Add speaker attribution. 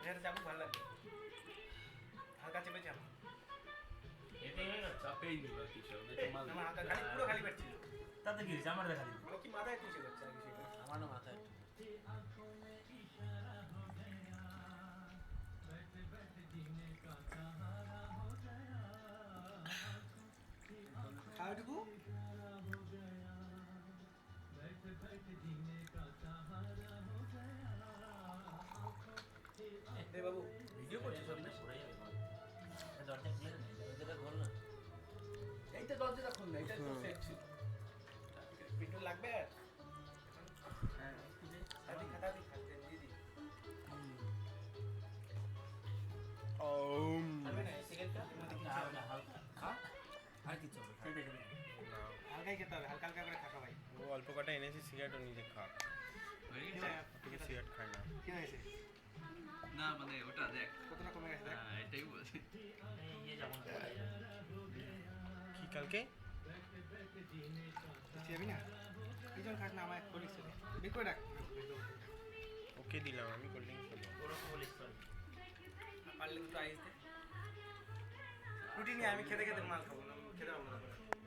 Speaker 1: এটা যাবো ভালো লাগবে হালকা চেপেছি আমার
Speaker 2: চাপেই দিল কিছু
Speaker 1: আমার হালকা খালি পুরো খালি পেট ছিল
Speaker 3: তাতে কি হয়েছে আমার দেখা দিবি
Speaker 1: আমার কি মাথায় খুশি করছে আর কিছু
Speaker 3: আমার না মাথায়
Speaker 1: খাওয়াটুকু দে বাবু ভিডিও করছিস সব না
Speaker 3: পড়ে যাবে দরজা খুলে দে দরজাটা খোল না
Speaker 1: এইটা দরজাটা খুল না এটা তো সেট ছিল পেট্রোল লাগবে হ্যাঁ খাতা খাতা দিয়ে দি খাবে না সিগারেটটা
Speaker 3: হালকা হালকা খা আর কিছু হবে খেতে খেতে
Speaker 1: হালকাই খেতে হবে হালকা হালকা করে খাকা ভাই
Speaker 4: ও অল্প কটা এনেছি সিগারেটও নিজে খা তুমি সিগারেট খায় না
Speaker 1: কি হয়েছে
Speaker 2: না মানে ওটা দেখ
Speaker 1: কতটা কমে গেছে দেখ
Speaker 2: হ্যাঁ এটাই বলছি
Speaker 3: ইয়ে যেমন
Speaker 4: কি কালকে
Speaker 1: যাবি না কিছু খাস না আমার করিস বিকো ডাক
Speaker 4: ওকে দিলাম আমি কোল্ড ড্রিঙ্কস খাবো
Speaker 3: ওরকম বলিস তো
Speaker 1: পারলে দুটো আইস দে রুটি নিয়ে আমি খেতে খেতে মাল খাবো না খেতে পারবো না